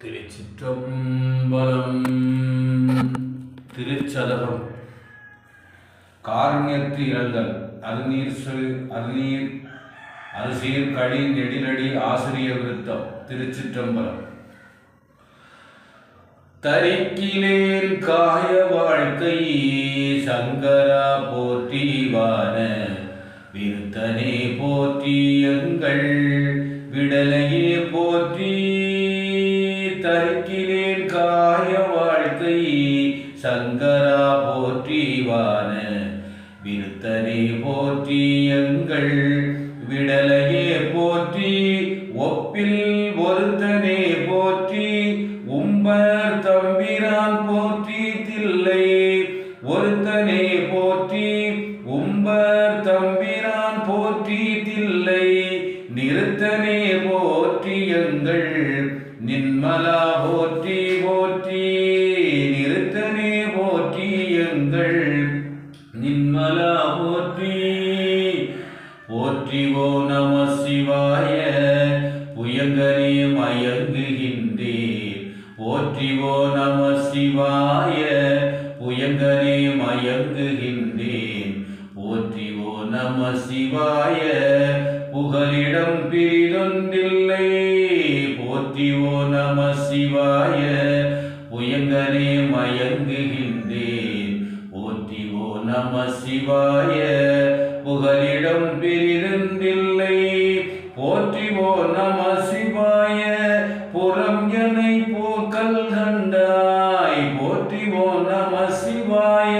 திருச்சிற்றம்பலம். திருச்சதகம். காருண்யத்து இரங்கல் அருசீர் கழி நெடிலடி ஆசிரிய விருத்தம். திருச்சிற்றம்பலம். தரிக்கிலேன் காய வாழ்க்கை சங்கரா போற்றிவான விருத்தனே போற்றி எங்கள் விடலையே போற்றி. தரிக்கிலேன் காய வாழ்க்கை சங்கரா போற்றிவான விருத்தனே போற்றி எங்கள் விடலையே போற்றி. ஒப்பில் ஒருத்தனே போற்றி உம்பர் தம்பிரான் போற்றி தில்லை ஒருத்தனே போற்றி உம்பர் தம்பிரான் போற்றி தில்லை நிறுத்தனே போற்றி எங்கள் நின்மலா போற்றி போற்றி. நிறுத்தனே போற்றி எங்கள் நின்மலா போற்றி. போற்றிவோ நம சிவாய புயங்கனே மயங்குகின்றேன். போற்றிவோ நம சிவாய புயங்கனே மயங்குகின்றேன். போற்றிவோ நம சிவாய புகலிடம் பிரிதொன்றில்லை. போற்றிவோ நம சிவாய புயங்கனே மயங்குகின்றேன். போற்றிவோ நம சிவாய புகலிடம் பிரிதொன்றில்லை. போற்றிவோ நம சிவாய புறம் எனை போக்கல் கண்டாய். போற்றிவோ நம சிவாய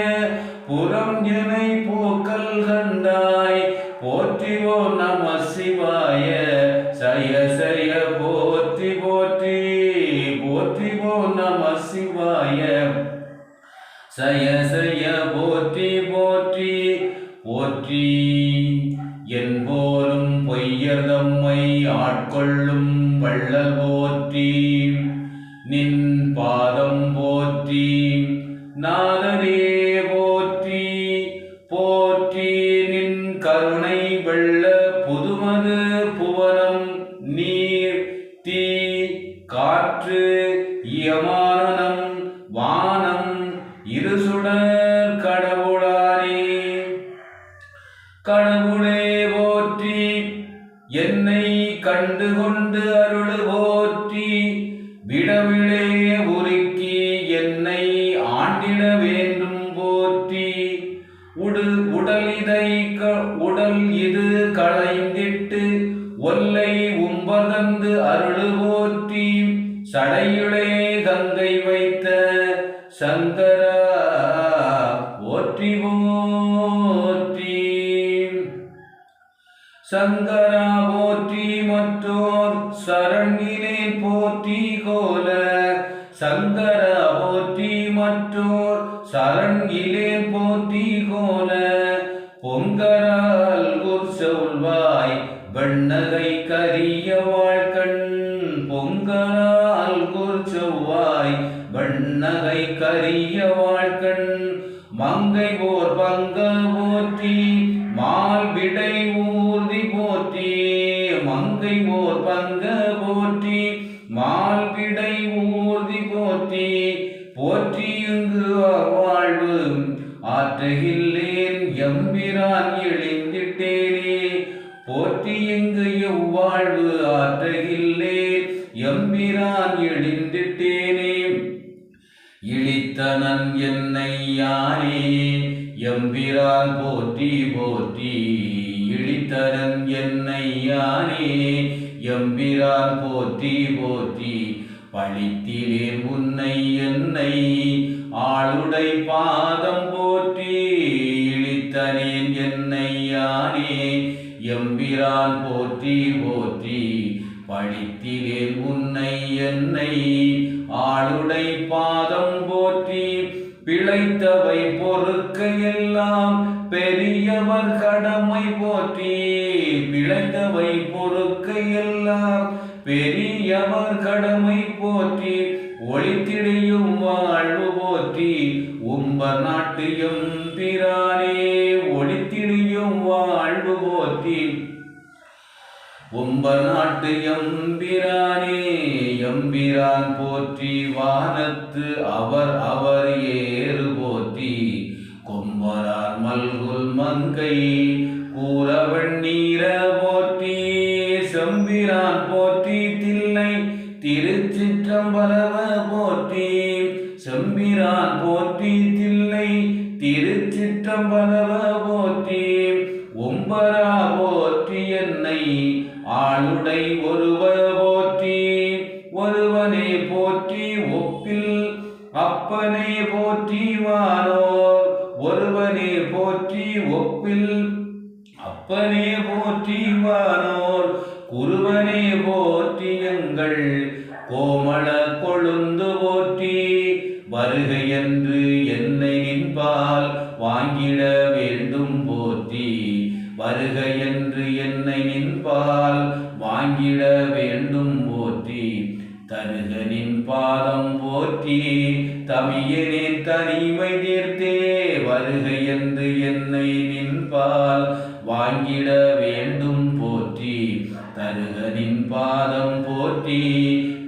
புறம் எனை போக்கல் கண்டாய். போற்றிவோ நம சிவாய சய சய போற்றி போற்றி. போற்றிவோ நம சிவாய சய சய போற்றி போற்றி போற்றி. என்போலும் பொய்யர் தம்மை ஆட்கொள்ளும் வள்ளல் போற்றி. நின் பாதம் போற்றி நாதனே போற்றி போற்றி. நின் கருணை வெள்ள புதுமது புவனம் நீர் தீ காற்று இயமானம் வானம் இருசுடர் கடவுளானே. கடவுளே போற்றி என்னை கண்டு கொண்டு அருள் போற்றி. விடவிலே உருக்கி என்னை ஆண்டிட வேண்டும் போற்றி. உடல் இது களைந்திட்டு ஒல்லை உம்பதந்து அருள் போற்றி. சடையுளே கங்கை வைத்த சங்கரா போற்றி போற்றி. சங்கரா போற்றி மற்றோர் சரணினேன் போற்றி கோல. சங்கரா போற்றி மற்றோர் சரணிலேன் போற்றி கோல. பொங்கரால் குர்சொல்வாய் வெண்ணகை கரிய வாழ்கண். பொங்கரால் குர்சொவ்வாய் வெண்ணகை கரிய வாழ்கண். மங்கை போர் பங்க போற்றி மால் விடை ஊர்தி போற்றி. மங்கை போர் பங்க போற்றி மால் விடை ஊர்தி போற்றி. போற்றி இங்கு வாழ்வு ஆற்றுகில்லேன் எம்பிரான் எழுந்திட்டேனே. போற்றி இங்கு எவ்வாழ்வு ஆற்றுகில்லேன் எம்பிரான் எழுந்திட்டேனே. இழித்தனன் என்னை யானே எம்பிரான் போற்றி போற்றி. இழித்தனன் என்னை யானே எம்பிரான் போற்றி போற்றி. பழித்திலேன் உன்னை என்னை ஆளுடை பாதம் போற்றி. இழித்தனேன் என்னை யானே எம்பிரான் போற்றி போற்றி. பழித்திலேன் உன்னை என்னை ஆளுடை பாதம் போற்றி. பிழைத்தவை பொறுக்க எல்லாம் பெரியவர் கடமை போற்றி. பிழைத்தவை பொறுக்க எல்லாம் பெரியவர் கடமை போற்றி. ஒளித்திடையும் வாழ்வு போற்றி உம்பர் நாட்டு எம்பிரானே. ஒளித்திடையும் வாழ்வு போற்றி கொம்பர் நாட்டு எம்பிரானே எம்பிரான் போற்றி வானத்து அவர் அவர் ஏறு போற்றி கொம்பரார் மல்குல் மங்கை கூறவன் நீர போற்றி செம்பிரான் போற்றி தில்லை திருச்சிற்றம்பலவ போற்றி செம்பிரான் போற்றி தில்லை திருச்சிற்றம்பலவ போற்றி ஒம்பரா போற்றி என்னை ஆளுடை ஒருவ போற்றி ஒருவனே போற்றி ஒப்பில் அப்பனே போற்றி வானோர் ஒருவனே போற்றி ஒப்பில் அப்பனே போற்றி வானோர் குருவனே போற்றி எங்கள் கோமள கொழுந்து போற்றி வருக என்று என்னை நின்பால் வாங்கிட வேண்டும் போற்றி வருக என்று என்னை நின்பால் வாங்கிட வேண்டும் போற்றி தருக நின் பாதம் போற்றி தமியனின் தனிமை தீர்த்தே வருக என்று என்னை நின்பால் வாங்கிட வேண்டும் போற்றி தருக நின் பாதம் போற்றி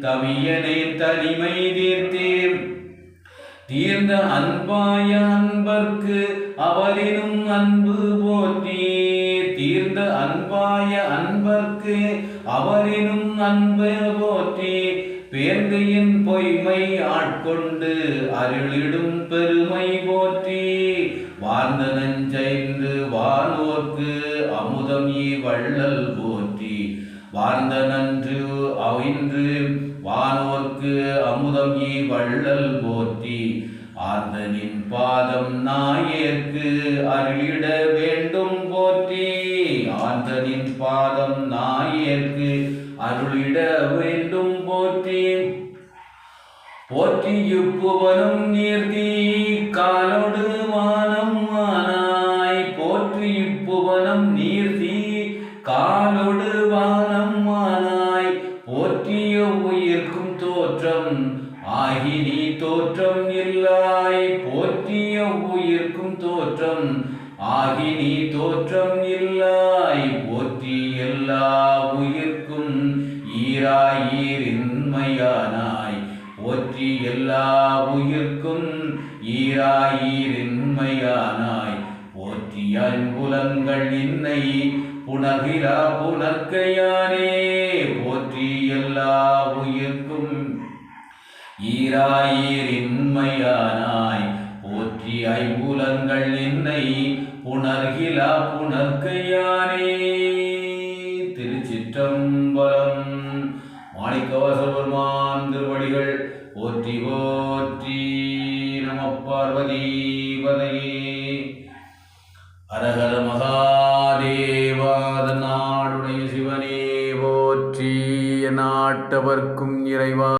தமியனின் தனிமை தீர்த்தே தீர்ந்த அன்பாய அன்பர்க்கு அவரினும் அன்பு போற்றி தீர்ந்த அன்பாய அன்பர்க்கு அவரினும் அன்பு போற்றி பேர்ந்தையின் பொய்மை ஆட்கொண்டு அருளிடும் பெருமை போற்றி வாழ்ந்த நெஞ்சைந்து வானோர்க்கு அமுதம் வள்ளல் போற்றி வாழ்ந்த நன்று அவின்று வானோர்க்கு அமுதம் வள்ளல் போற்றி ஆர்ந்தனின் பாதம் நாயேற்கு அருளிட வேண்டும் போற்றி ஆர்ந்தனின் பாதம் நாயேற்கு அருளிட வேண்டும் போற்றி போற்றி இப்புவனும் நீர்த்தி காலோடு வானம் வானாய் போற்றி இப்புவனம் நீர்த்தி காலோடு வானம் வானாய் போற்றிய உயிர்க்கும் தோற்றம் ஆகி நீ தோற்றம் இல்லாய் போற்றிய உயிர்க்கும் தோற்றம் ஆகி நீ தோற்றம் இல்லாய் போற்றி எல்லா உயிர்க்கும் ஈராயிரின்மையானாய் போற்றி எல்லா உயிர்க்கும் ஈராயிரின்மையானாய் போற்றி ஐம்புலன்கள் இன்னை புணர்கிறா புணர்க்கையானே போற்றி எல்லா உயிர்க்கும் ஈராயிரின்மையானாய் போற்றி ஐம்புலன்கள் என்னை புணர்கிலா புணர்க்கையானே. திருச்சிற்றம்பலம். மாணிக்கவாசகபெருமான் திருவடிகள் போற்றி போற்றி. நம பார்வதீபதையே. ஹரஹர மகாதேவாத நாடுடைய சிவனே போற்றி. நாட்டவர்க்கும் இறைவா